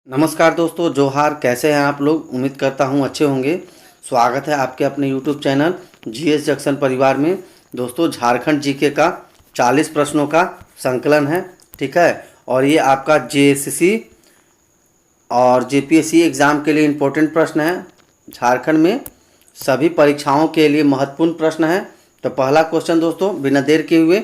नमस्कार दोस्तों, जोहार। कैसे हैं आप लोग? उम्मीद करता हूं अच्छे होंगे। स्वागत है आपके अपने यूट्यूब चैनल जीएस जंक्शन परिवार में। दोस्तों, झारखंड जीके का 40 प्रश्नों का संकलन है, ठीक है। और ये आपका जेएसएससी और जेपीएससी एग्ज़ाम के लिए इम्पोर्टेंट प्रश्न है। झारखंड में सभी परीक्षाओं के लिए महत्वपूर्ण प्रश्न है। तो पहला क्वेश्चन दोस्तों, बिना देर के हुए,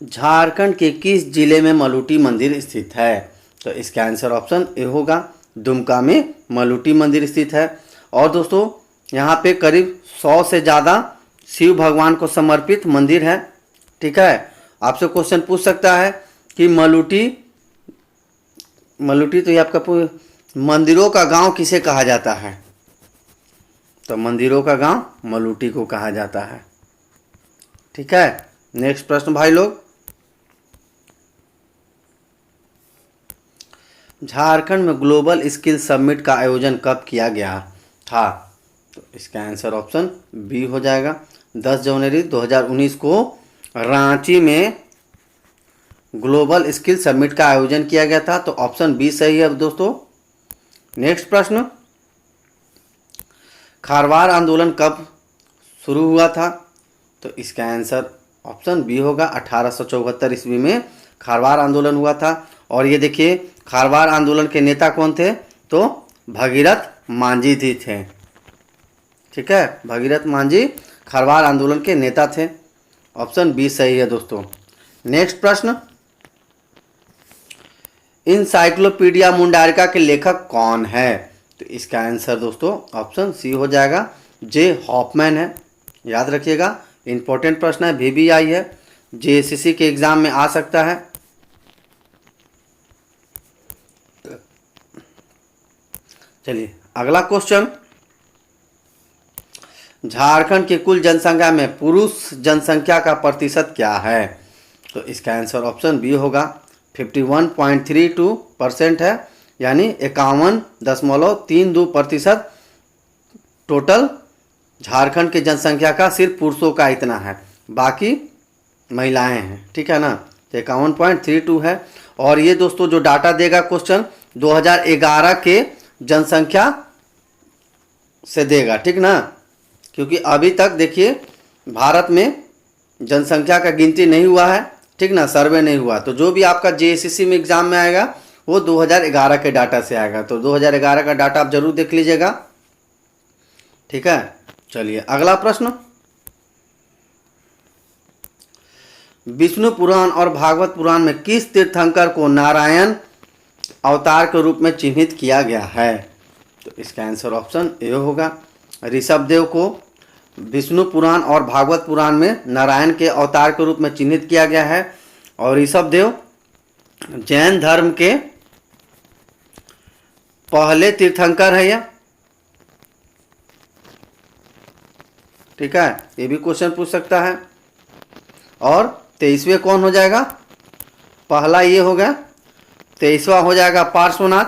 झारखंड के किस जिले में मलूटी मंदिर स्थित है? तो इसका आंसर ऑप्शन ए होगा, दुमका में मलूटी मंदिर स्थित है। और दोस्तों, यहाँ पे करीब 100 से ज़्यादा शिव भगवान को समर्पित मंदिर है, ठीक है। आपसे क्वेश्चन पूछ सकता है कि मलूटी तो ये आपका मंदिरों का गांव किसे कहा जाता है? तो मंदिरों का गांव मलूटी को कहा जाता है, ठीक है। नेक्स्ट प्रश्न भाई लोग, झारखंड में ग्लोबल स्किल समिट का आयोजन कब किया गया था? तो इसका आंसर ऑप्शन बी हो जाएगा। 10 जनवरी 2019 को रांची में ग्लोबल स्किल समिट का आयोजन किया गया था। तो ऑप्शन बी सही है दोस्तों। नेक्स्ट प्रश्न, खारवार आंदोलन कब शुरू हुआ था? तो इसका आंसर ऑप्शन बी होगा, 1874 ईस्वी में खारवार आंदोलन हुआ था। और ये देखिए, खारवार आंदोलन के नेता कौन थे? तो भगीरथ मांझी जी थे, ठीक है। भगीरथ मांझी खारवार आंदोलन के नेता थे। ऑप्शन बी सही है दोस्तों। नेक्स्ट प्रश्न, इनसाइक्लोपीडिया मुंडारिका के लेखक कौन है? तो इसका आंसर दोस्तों ऑप्शन सी हो जाएगा, जे हॉफमैन है। याद रखिएगा, इंपॉर्टेंट प्रश्न है, VBI है, जेएसएससी के एग्जाम में आ सकता है। चलिए अगला क्वेश्चन, झारखंड की कुल जनसंख्या में पुरुष जनसंख्या का प्रतिशत क्या है? तो इसका आंसर ऑप्शन बी होगा, 51.32% है, यानी 51.32% टोटल झारखंड की जनसंख्या का सिर्फ पुरुषों का इतना है, बाकी महिलाएं हैं, ठीक है ना। तो 51.32 है। और ये दोस्तों जो डाटा देगा क्वेश्चन 2011 के जनसंख्या से देगा, ठीक ना, क्योंकि अभी तक देखिए भारत में जनसंख्या का गिनती नहीं हुआ है, ठीक ना, सर्वे नहीं हुआ। तो जो भी आपका जेएसएससी में एग्जाम में आएगा वो 2011 के डाटा से आएगा। तो 2011 का डाटा आप जरूर देख लीजिएगा, ठीक है। चलिए अगला प्रश्न, विष्णु पुराण और भागवत पुराण में किस तीर्थंकर को नारायण अवतार के रूप में चिन्हित किया गया है? तो इसका आंसर ऑप्शन ए होगा, ऋषभदेव को विष्णु पुराण और भागवत पुराण में नारायण के अवतार के रूप में चिन्हित किया गया है। और ऋषभदेव जैन धर्म के पहले तीर्थंकर है यह, ठीक है, ये भी क्वेश्चन पूछ सकता है। और 23वें कौन हो जाएगा? पहला ये हो गया, 23वां हो जाएगा पार्श्वनाथ,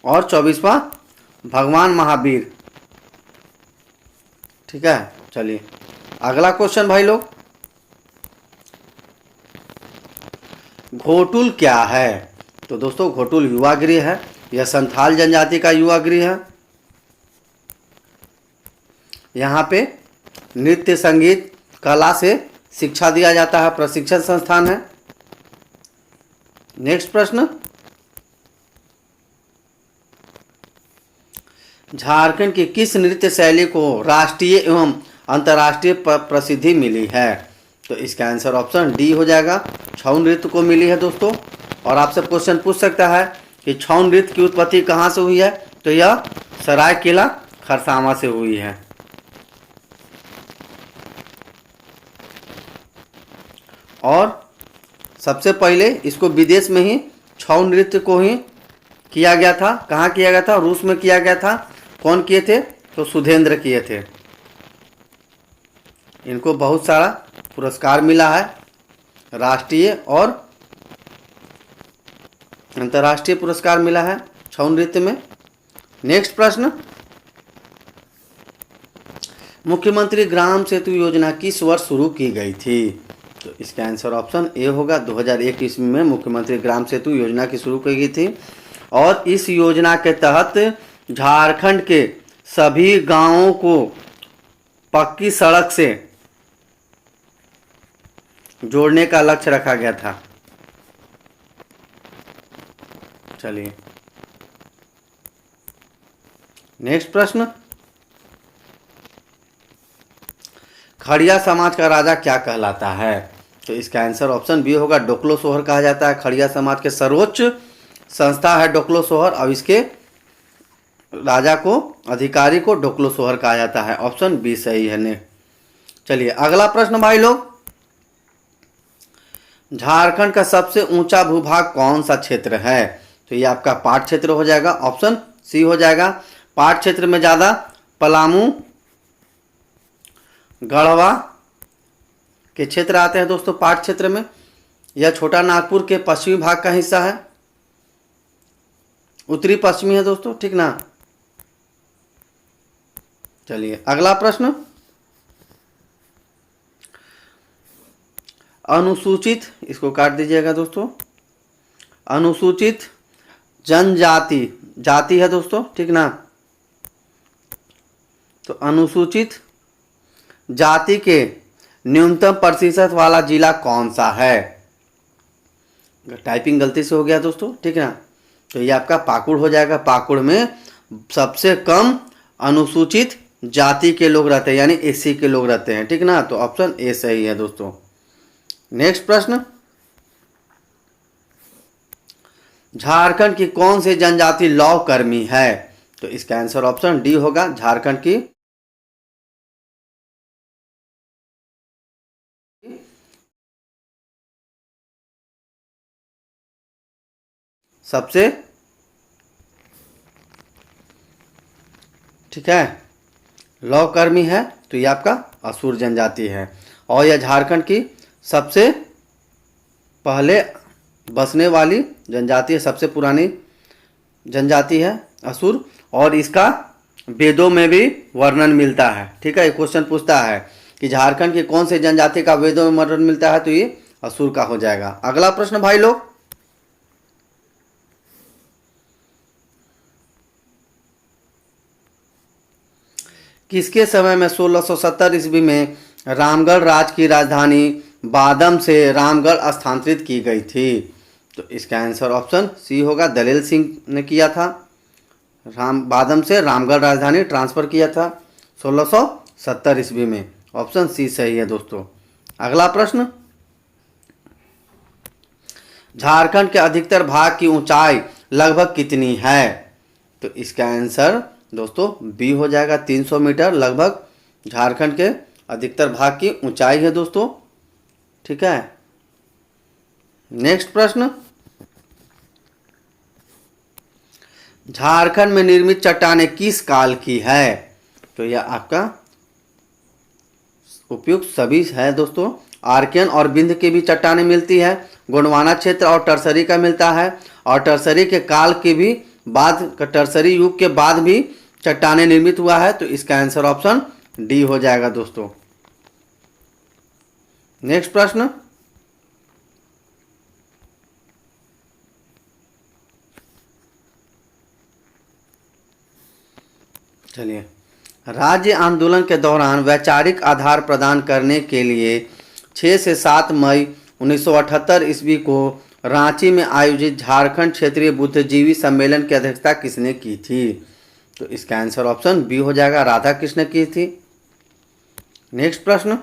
और 24वां भगवान महावीर, ठीक है। चलिए अगला क्वेश्चन भाई लोग, घोटुल क्या है? तो दोस्तों घोटुल युवा गृह है, यह संथाल जनजाति का युवा गृह है। यहाँ पे नृत्य, संगीत, कला से शिक्षा दिया जाता है, प्रशिक्षण संस्थान है। नेक्स्ट प्रश्न, झारखंड की किस नृत्य शैली को राष्ट्रीय एवं अंतर्राष्ट्रीय प्रसिद्धि मिली है? तो इसका आंसर ऑप्शन डी हो जाएगा, छऊ नृत्य को मिली है दोस्तों। और आपसे क्वेश्चन पूछ सकता है कि छऊ नृत्य की उत्पत्ति कहाँ से हुई है? तो यह सरायकेला खरसावां से हुई है। और सबसे पहले इसको विदेश में ही छऊ नृत्य को ही किया गया था। कहाँ किया गया था? रूस में किया गया था। कौन किए थे? तो सुधेंद्र किए थे। इनको बहुत सारा पुरस्कार मिला है, राष्ट्रीय और अंतर्राष्ट्रीय पुरस्कार मिला है छऊ नृत्य में। नेक्स्ट प्रश्न, मुख्यमंत्री ग्राम सेतु योजना किस वर्ष शुरू की गई थी? तो तो इसका आंसर ऑप्शन ए होगा। 2001 ईस्वी में मुख्यमंत्री ग्राम सेतु योजना की शुरू की गई थी और इस योजना के तहत झारखंड के सभी गांवों को पक्की सड़क से जोड़ने का लक्ष्य रखा गया था। चलिए नेक्स्ट प्रश्न, खड़िया समाज का राजा क्या कहलाता है? तो इसका आंसर ऑप्शन बी होगा। डोकलो सोहर कहा जाता है। खड़िया समाज के सर्वोच्च संस्था है डोकलो सोहर और इसके राजा को, अधिकारी को डोकलो सोहर कहा जाता है। ऑप्शन बी सही है ने। चलिए अगला प्रश्न भाई लोग, झारखंड का सबसे ऊंचा भूभाग कौन सा क्षेत्र है? तो ये आपका पाट क्षेत्र हो जाएगा। ऑप्शन सी हो जाएगा। पाट क्षेत्र में ज़्यादा पलामू, गढ़वा के क्षेत्र आते हैं दोस्तों पाट क्षेत्र में। यह छोटा नागपुर के पश्चिमी भाग का हिस्सा है, उत्तरी पश्चिमी है दोस्तों, ठीक ना। चलिए अगला प्रश्न, अनुसूचित, इसको काट दीजिएगा दोस्तों, अनुसूचित जनजाति, जाति है दोस्तों, ठीक ना। तो अनुसूचित जाति के न्यूनतम प्रतिशत वाला जिला कौन सा है? टाइपिंग गलती से हो गया दोस्तों, ठीक ना। तो ये आपका पाकुड़ हो जाएगा। पाकुड़ में सबसे कम अनुसूचित जाति के लोग रहते हैं, यानी एससी के लोग रहते हैं, ठीक ना। तो ऑप्शन ए सही है दोस्तों। नेक्स्ट प्रश्न, झारखंड की कौन सी जनजाति लौह कर्मी है? तो इसका आंसर ऑप्शन डी होगा। झारखंड की सबसे, ठीक है, लौह कर्मी है तो ये आपका असुर जनजाति है और यह झारखंड की सबसे पहले बसने वाली जनजाति है, सबसे पुरानी जनजाति है असुर। और इसका वेदों में भी वर्णन मिलता है, ठीक है। ये क्वेश्चन पूछता है कि झारखंड की कौन सी जनजाति का वेदों में वर्णन मिलता है, तो ये असुर का हो जाएगा। अगला प्रश्न भाई लोग, किसके समय में 1670 ईस्वी में रामगढ़ राज की राजधानी बादम से रामगढ़ स्थानांतरित की गई थी? तो इसका आंसर ऑप्शन सी होगा। दलेल सिंह ने किया था, बादम से रामगढ़ राजधानी ट्रांसफर किया था 1670 ईस्वी में। ऑप्शन सी सही है दोस्तों। अगला प्रश्न, झारखंड के अधिकतर भाग की ऊंचाई लगभग कितनी है? तो इसका आंसर दोस्तों बी हो जाएगा। 300 मीटर लगभग झारखंड के अधिकतर भाग की ऊंचाई है दोस्तों, ठीक है। नेक्स्ट प्रश्न, झारखंड में निर्मित चट्टानें किस काल की है? तो यह आपका उपयुक्त सभी है दोस्तों। आर्कियन और विंध्य की भी चट्टानें मिलती है, गोंडवाना क्षेत्र और टर्सरी का मिलता है, और टर्सरी के काल के भी बाद, टर्सरी युग के बाद भी चट्टानें निर्मित हुआ है। तो इसका आंसर ऑप्शन डी हो जाएगा दोस्तों। नेक्स्ट प्रश्न, चलिए, राज्य आंदोलन के दौरान वैचारिक आधार प्रदान करने के लिए 6 से 7 मई 1978 ईस्वी को रांची में आयोजित झारखंड क्षेत्रीय बुद्धिजीवी सम्मेलन की अध्यक्षता किसने की थी? तो इसका आंसर ऑप्शन बी हो जाएगा। राधा कृष्ण की थी। नेक्स्ट प्रश्न,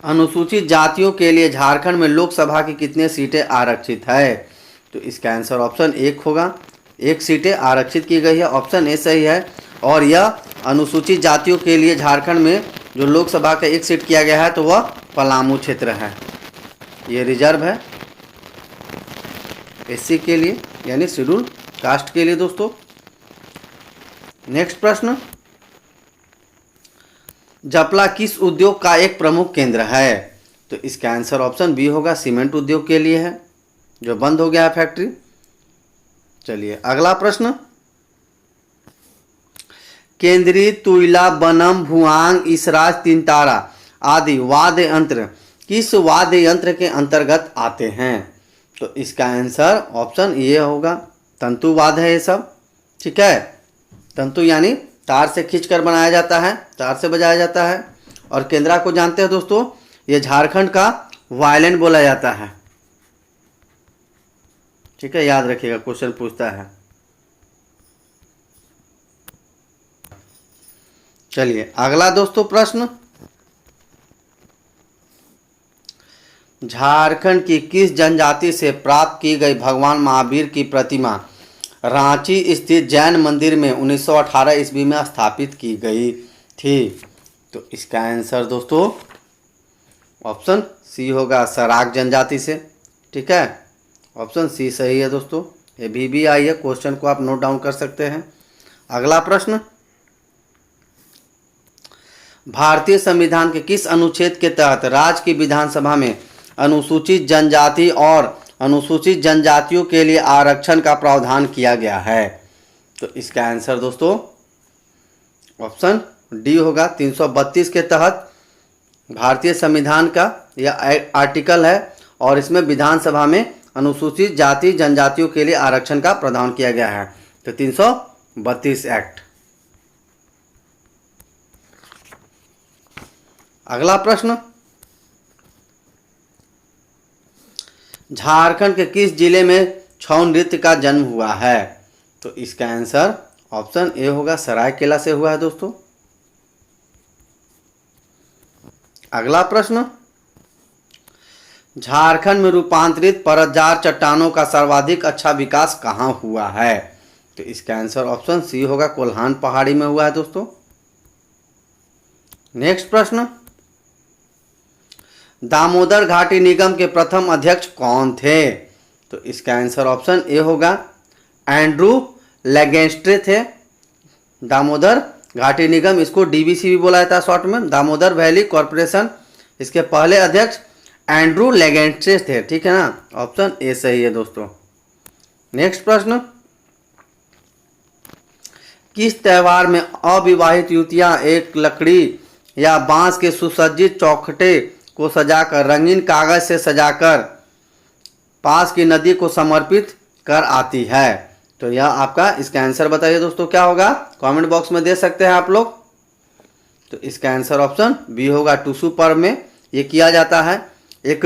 अनुसूचित जातियों के लिए झारखंड में लोकसभा की कितनी सीटें आरक्षित है? तो इसका आंसर ऑप्शन 1 होगा। 1 सीटें आरक्षित की गई है। ऑप्शन ए सही है। और यह अनुसूचित जातियों के लिए झारखंड में जो लोकसभा का 1 सीट किया गया है तो वह पलामू क्षेत्र है। ये रिजर्व है एससी के लिए, यानी शेड्यूल कास्ट के लिए दोस्तों। नेक्स्ट प्रश्न, जपला किस उद्योग का एक प्रमुख केंद्र है? तो इसका आंसर ऑप्शन बी होगा। सीमेंट उद्योग के लिए है, जो बंद हो गया है फैक्ट्री। चलिए अगला प्रश्न, केंद्रीय, तुइला, बनम, भुआंग, इसराज, तिनतारा आदि वाद्य यंत्र किस वाद्य यंत्र के अंतर्गत आते हैं? तो इसका आंसर ऑप्शन ये होगा, तंतु वाद्य है ये सब। ठीक है, तंतु यानी तार से खींचकर बनाया जाता है, तार से बजाया जाता है। और केंद्रा को जानते हैं दोस्तों, ये झारखंड का वायलिन बोला जाता है। ठीक है, याद रखिएगा, क्वेश्चन पूछता है। चलिए अगला दोस्तों प्रश्न, झारखंड की किस जनजाति से प्राप्त की गई भगवान महावीर की प्रतिमा रांची स्थित जैन मंदिर में 1918 ईस्वी में स्थापित की गई थी? तो इसका आंसर दोस्तों ऑप्शन सी होगा, सराक जनजाति से। ठीक है, ऑप्शन सी सही है दोस्तों। ये भी आई है, क्वेश्चन को आप नोट डाउन कर सकते हैं। अगला प्रश्न, भारतीय संविधान के किस अनुच्छेद के तहत राज्य की विधानसभा में अनुसूचित जनजाति और अनुसूचित जनजातियों के लिए आरक्षण का प्रावधान किया गया है? तो इसका आंसर दोस्तों ऑप्शन डी होगा, 332 के तहत भारतीय संविधान का यह आर्टिकल है और इसमें विधानसभा में अनुसूचित जाति जनजातियों के लिए आरक्षण का प्रावधान किया गया है। तो 332 एक्ट। अगला प्रश्न, झारखंड के किस जिले में छऊ नृत्य का जन्म हुआ है? तो इसका आंसर ऑप्शन ए होगा, सरायकेला से हुआ है दोस्तों। अगला प्रश्न, झारखंड में रूपांतरित परतजार चट्टानों का सर्वाधिक अच्छा विकास कहाँ हुआ है? तो इसका आंसर ऑप्शन सी होगा, कोल्हान पहाड़ी में हुआ है दोस्तों। नेक्स्ट प्रश्न, दामोदर घाटी निगम के प्रथम अध्यक्ष कौन थे? तो इसका आंसर ऑप्शन ए होगा, एंड्रू लेगेंस्ट्रे थे। दामोदर घाटी निगम, इसको डीवीसी भी बोला जाता है शॉर्ट में, दामोदर वैली कॉरपोरेशन। इसके पहले अध्यक्ष एंड्रू लेगेंस्ट्रे थे। ठीक है ना, ऑप्शन ए सही है दोस्तों। नेक्स्ट प्रश्न, किस त्योहार में अविवाहित युवतियां एक लकड़ी या बांस के सुसज्जित चौखटे को सजाकर रंगीन कागज से सजाकर पास की नदी को समर्पित कर आती है? तो यह आपका, इसका आंसर बताइए दोस्तों क्या होगा, कमेंट बॉक्स में दे सकते हैं आप लोग। तो इसका आंसर ऑप्शन बी होगा, टुसू पर्व में ये किया जाता है। एक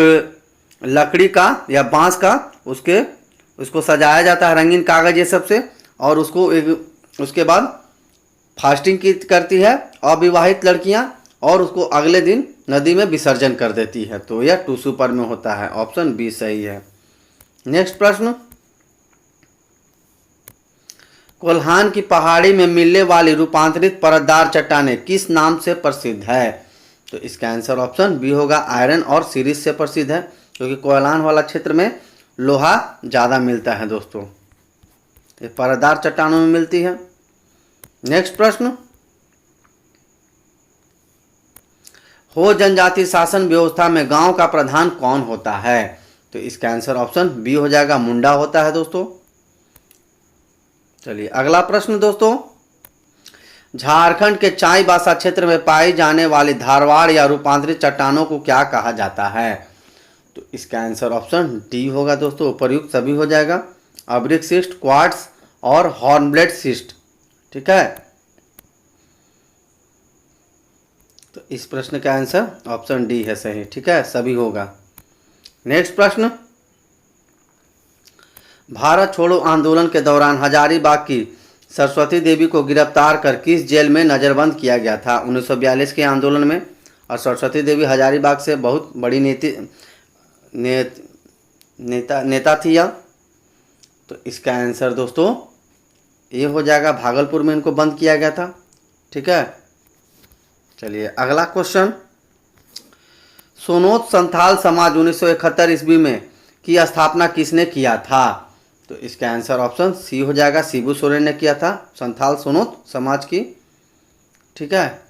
लकड़ी का या बांस का उसको सजाया जाता है रंगीन कागज ये सब से, और उसके बाद फास्टिंग करती है अविवाहित लड़कियां और उसको अगले दिन नदी में विसर्जन कर देती है। तो यह टुसू पर्व में होता है, ऑप्शन बी सही है। नेक्स्ट प्रश्न, कोल्हान की पहाड़ी में मिलने वाली रूपांतरित परतदार चट्टानें किस नाम से प्रसिद्ध है? तो इसका आंसर ऑप्शन बी होगा, आयरन और सीरीज से प्रसिद्ध है, क्योंकि कोल्हान वाला क्षेत्र में लोहा ज़्यादा मिलता है दोस्तों, ये परतदार चट्टानों में मिलती है। नेक्स्ट प्रश्न, हो जनजाति शासन व्यवस्था में गांव का प्रधान कौन होता है? तो इसका आंसर ऑप्शन बी हो जाएगा, मुंडा होता है दोस्तों। चलिए अगला प्रश्न दोस्तों, झारखंड के चाईबासा क्षेत्र में पाई जाने वाली धारवाड़ या रूपांतरित चट्टानों को क्या कहा जाता है? तो इसका आंसर ऑप्शन डी होगा दोस्तों, उपर्युक्त सभी हो जाएगा, अब्रिक सिस्ट, क्वार्ट्स और हॉर्नब्लेड सिस्ट। ठीक है, तो इस प्रश्न का आंसर ऑप्शन डी है सही। ठीक है, सभी होगा। नेक्स्ट प्रश्न, भारत छोड़ो आंदोलन के दौरान हजारीबाग की सरस्वती देवी को गिरफ्तार कर किस जेल में नज़रबंद किया गया था? 1942 के आंदोलन में। और सरस्वती देवी हजारीबाग से बहुत बड़ी नेता थी यह। तो इसका आंसर दोस्तों ये हो जाएगा, भागलपुर में इनको बंद किया गया था। ठीक है, चलिए अगला क्वेश्चन, सोनोत संथाल समाज 1971 ईस्वी में की स्थापना किसने किया था? तो इसका आंसर ऑप्शन सी हो जाएगा, शिबू सोरेन ने किया था संथाल सोनोत समाज की। ठीक है,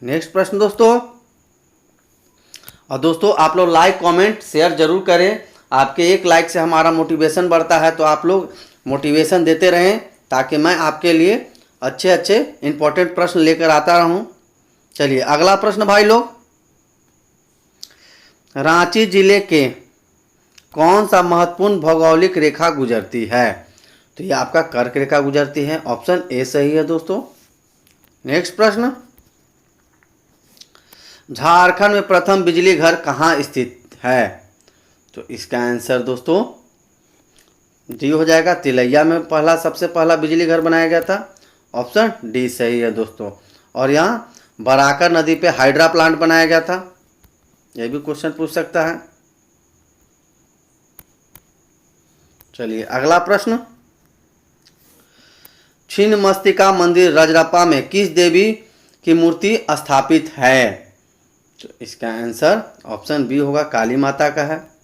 नेक्स्ट प्रश्न दोस्तों, और दोस्तों आप लोग लाइक कमेंट शेयर जरूर करें, आपके एक लाइक से हमारा मोटिवेशन बढ़ता है, तो आप लोग मोटिवेशन देते रहें ताकि मैं आपके लिए अच्छे अच्छे इंपॉर्टेंट प्रश्न लेकर आता रहूं। चलिए अगला प्रश्न भाई लोग, रांची जिले के कौन सा महत्वपूर्ण भौगोलिक रेखा गुजरती है? तो ये आपका कर्क रेखा गुजरती है, ऑप्शन ए सही है दोस्तों। नेक्स्ट प्रश्न, झारखंड में प्रथम बिजली घर कहाँ स्थित है? तो इसका आंसर दोस्तों डी हो जाएगा, तिलैया में सबसे पहला बिजली घर बनाया गया था, ऑप्शन डी सही है दोस्तों। और यहाँ बराकर नदी पे हाइड्रा प्लांट बनाया गया था, यह भी क्वेश्चन पूछ सकता है। चलिए अगला प्रश्न, छिन्नमस्तिका मंदिर रजरप्पा में किस देवी की मूर्ति स्थापित है? तो इसका आंसर ऑप्शन बी होगा, काली माता का है।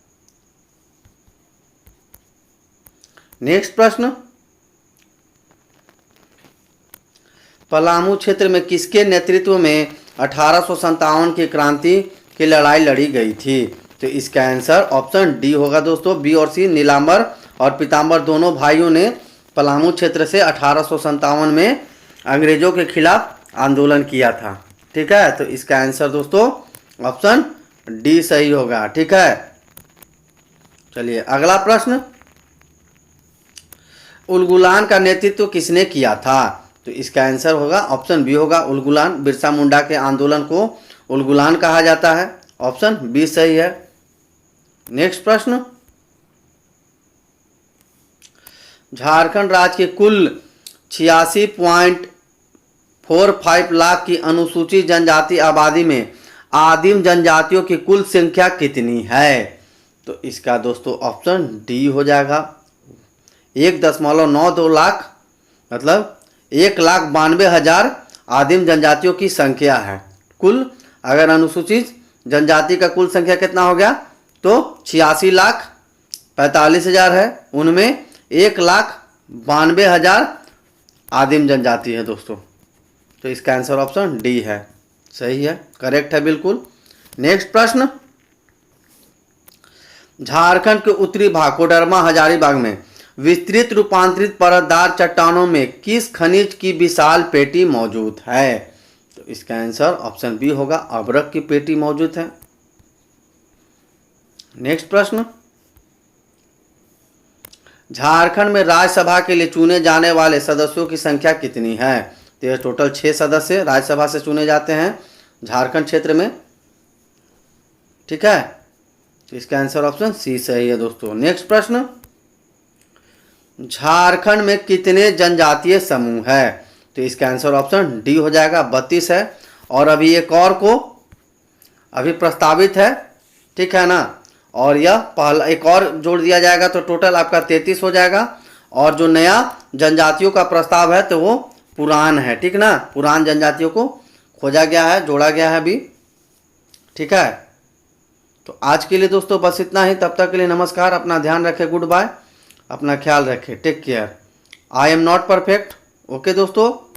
नेक्स्ट प्रश्न, पलामू क्षेत्र में किसके नेतृत्व में 1857 की क्रांति की लड़ाई लड़ी गई थी? तो इसका आंसर ऑप्शन डी होगा दोस्तों, बी और सी, नीलांबर और पीतांबर दोनों भाइयों ने पलामू क्षेत्र से 1857 में अंग्रेजों के खिलाफ आंदोलन किया था। ठीक है, तो इसका आंसर दोस्तों ऑप्शन डी सही होगा। ठीक है, चलिए अगला प्रश्न, उलगुलान का नेतृत्व किसने किया था? तो इसका आंसर होगा ऑप्शन बी होगा, उलगुलान। बिरसा मुंडा के आंदोलन को उलगुलान कहा जाता है, ऑप्शन बी सही है। नेक्स्ट प्रश्न, झारखंड राज्य के कुल 86.45 लाख की अनुसूचित जनजाति आबादी में आदिम जनजातियों की कुल संख्या कितनी है? तो इसका दोस्तों ऑप्शन डी हो जाएगा, 1.92 लाख, मतलब 1,92,000 आदिम जनजातियों की संख्या है कुल। अगर अनुसूचित जनजाति का कुल संख्या कितना हो गया तो 86,45,000 है, उनमें 1,92,000 आदिम जनजाति है दोस्तों। तो इसका आंसर ऑप्शन डी है, सही है, करेक्ट है बिल्कुल। नेक्स्ट प्रश्न, झारखंड के उत्तरी भाग कोडरमा हजारीबाग में विस्तृत रूपांतरित परतदार चट्टानों में किस खनिज की विशाल पेटी मौजूद है? तो इसका आंसर ऑप्शन बी होगा, अभ्रक की पेटी मौजूद है। नेक्स्ट प्रश्न, झारखंड में राज्यसभा के लिए चुने जाने वाले सदस्यों की संख्या कितनी है? तो ये टोटल 6 सदस्य राज्यसभा से चुने जाते हैं झारखंड क्षेत्र में। ठीक है, तो इसका आंसर ऑप्शन सी सही है दोस्तों। नेक्स्ट प्रश्न, झारखंड में कितने जनजातीय समूह है? तो इसका आंसर ऑप्शन डी हो जाएगा, 32 है। और अभी एक और को अभी प्रस्तावित है, ठीक है ना, और यह पहला एक और जोड़ दिया जाएगा तो टोटल आपका 33 हो जाएगा। और जो नया जनजातियों का प्रस्ताव है तो वो पुरान है, ठीक ना, पुरान जनजातियों को खोजा गया है, जोड़ा गया है अभी। ठीक है, तो आज के लिए दोस्तों बस इतना ही। तब तक के लिए नमस्कार, अपना ध्यान रखें, गुड बाय, अपना ख्याल रखें, take care. I am not perfect. Okay दोस्तों।